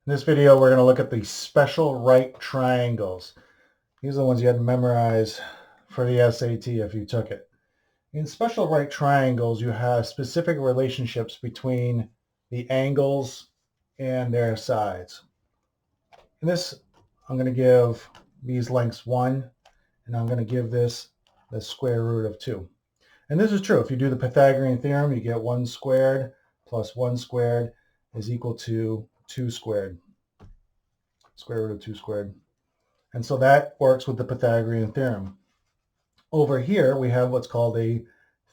In this video, we're going to look at the special right triangles. These are the ones you had to memorize for the SAT if you took it. In special right triangles, you have specific relationships between the angles and their sides. In this, I'm going to give these lengths 1, and I'm going to give this the square root of 2. And this is true. If you do the Pythagorean theorem, you get 1 squared plus 1 squared is equal to 2 squared. Square root of 2 squared. And so that works with the Pythagorean theorem. Over here, we have what's called a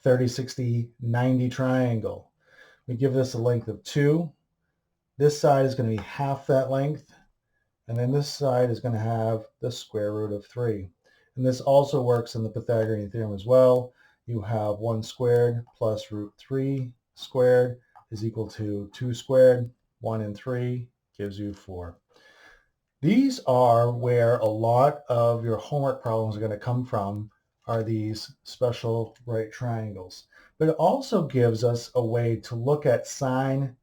30, 60, 90 triangle. We give this a length of 2. This side is going to be half that length. And then this side is going to have the square root of 3. And this also works in the Pythagorean theorem as well. You have 1 squared plus root 3 squared is equal to 2 squared. 1 and 3 gives you 4. These are where a lot of your homework problems are going to come from, are these special right triangles. But it also gives us a way to look at sine,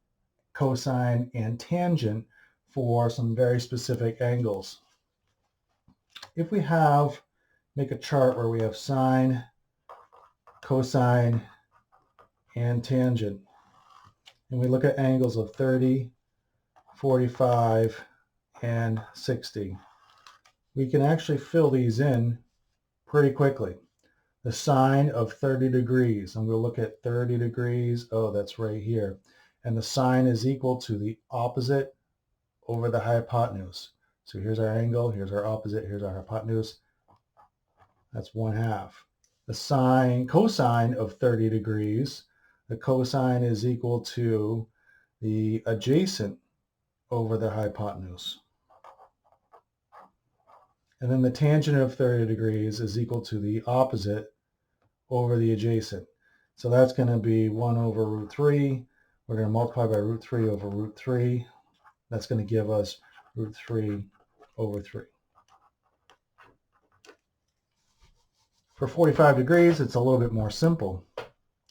cosine, and tangent for some very specific angles. If we make a chart where we have sine, cosine, and tangent, and we look at angles of 30, 45, and 60, we can actually fill these in pretty quickly. The sine of 30 degrees, I'm going to look at 30 degrees, oh, that's right here. And the sine is equal to the opposite over the hypotenuse. So here's our angle, here's our opposite, here's our hypotenuse. That's 1/2. The cosine of 30 degrees, the cosine is equal to the adjacent over the hypotenuse. And then the tangent of 30 degrees is equal to the opposite over the adjacent. So that's going to be 1 over root 3. We're going to multiply by root 3 over root 3. That's going to give us root 3 over 3. For 45 degrees, it's a little bit more simple.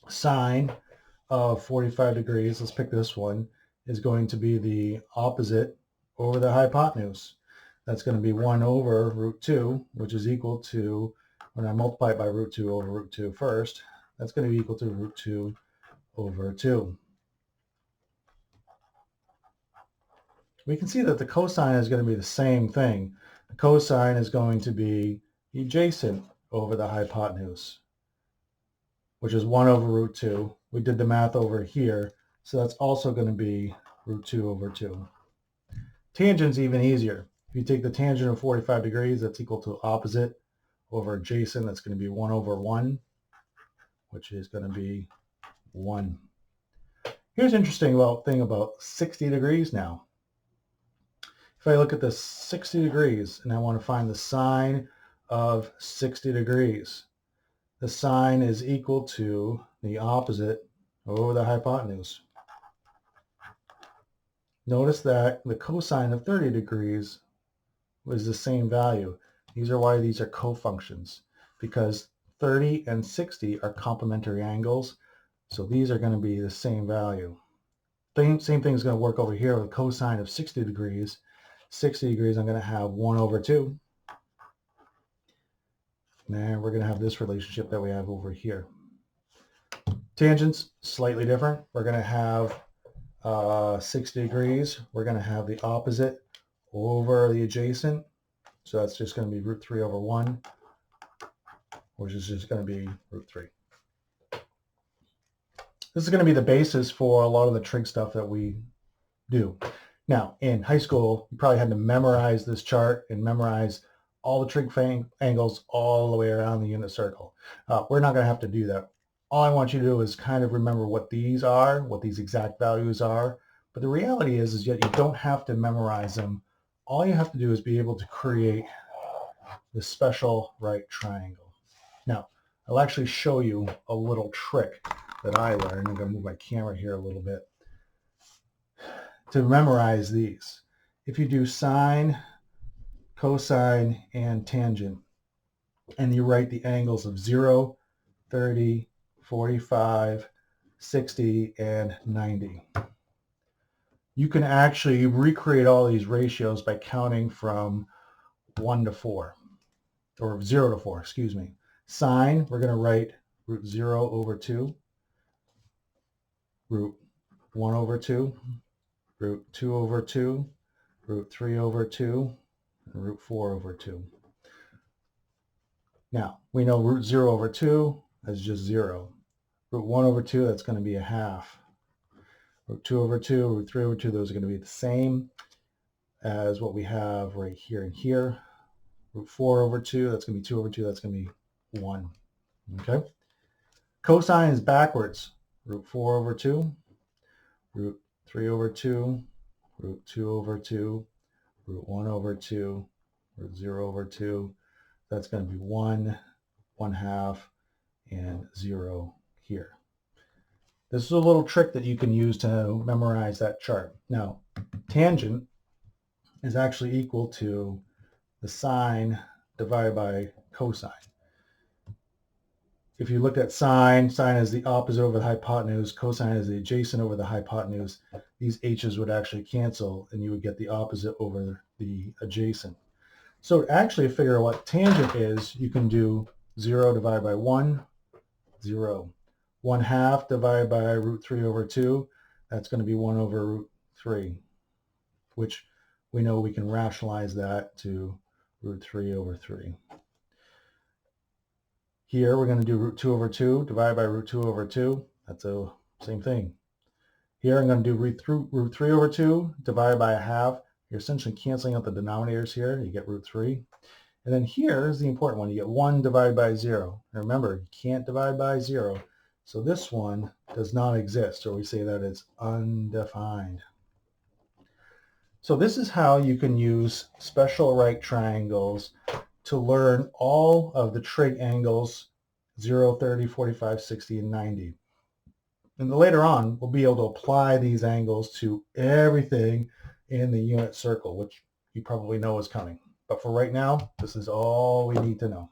Sine of 45 degrees, let's pick this one, is going to be the opposite over the hypotenuse. That's going to be 1 over root 2, which is equal to, when I multiply it by root 2 over root 2 first, that's going to be equal to root 2 over 2. We can see that the cosine is going to be the same thing. The cosine is going to be adjacent over the hypotenuse, which is 1 over root 2. We did the math over here, so that's also going to be root 2 over 2. Tangent's even easier. If you take the tangent of 45 degrees, that's equal to opposite over adjacent. That's going to be 1 over 1, which is going to be 1. Here's an interesting thing about 60 degrees now. If I look at the 60 degrees and I want to find the sine of 60 degrees, the sine is equal to the opposite over the hypotenuse. Notice that the cosine of 30 degrees was the same value. These are why these are cofunctions, because 30 and 60 are complementary angles, so these are going to be the same value. Same thing is going to work over here with cosine of 60 degrees. 60 degrees, I'm going to have 1 over 2. And we're going to have this relationship that we have over here. Tangents, slightly different. We're going to have 60 degrees. We're going to have the opposite over the adjacent. So that's just going to be root 3 over 1, which is just going to be root 3. This is going to be the basis for a lot of the trig stuff that we do. Now, in high school, you probably had to memorize this chart and memorize all the trig angles all the way around the unit circle. We're not going to have to do that. All I want you to do is kind of remember what these are, what these exact values are. But the reality is that you don't have to memorize them. All you have to do is be able to create the special right triangle. Now, I'll actually show you a little trick that I learned. I'm going to move my camera here a little bit to memorize these. If you do sine, cosine, and tangent, and you write the angles of 0, 30, 45, 60, and 90. you can actually recreate all these ratios by counting from 1 to 4, or 0 to 4, excuse me. Sine, we're going to write root 0 over 2, root 1 over 2, root 2 over 2, root 3 over 2, and root 4 over 2. Now, we know root 0 over 2 is just 0. Root 1 over 2, that's going to be a half. Root 2 over 2, root 3 over 2, those are going to be the same as what we have right here and here. Root 4 over 2, that's going to be 2 over 2, that's going to be 1. Okay? Cosine is backwards. Root 4 over 2, root 3 over 2, root 2 over 2, root 1 over 2, root 0 over 2. That's going to be 1, 1/2, and 0 here. This is a little trick that you can use to memorize that chart. Now, tangent is actually equal to the sine divided by cosine. If you look at sine, sine is the opposite over the hypotenuse, cosine is the adjacent over the hypotenuse. These h's would actually cancel, and you would get the opposite over the adjacent. So to actually figure out what tangent is, you can do 0 divided by 1, 0. 1/2 divided by root 3 over 2, that's going to be 1 over root 3, which we know we can rationalize that to root 3 over 3. Here we're going to do root 2 over 2 divided by root 2 over 2. That's the same thing. Here I'm going to do root 3 over 2 divided by a half. You're essentially canceling out the denominators here. You get root 3. And then here is the important one. You get 1 divided by 0. And remember, you can't divide by 0. So this one does not exist, or we say that it's undefined. So this is how you can use special right triangles to learn all of the trig angles 0, 30, 45, 60, and 90. And later on, we'll be able to apply these angles to everything in the unit circle, which you probably know is coming. But for right now, this is all we need to know.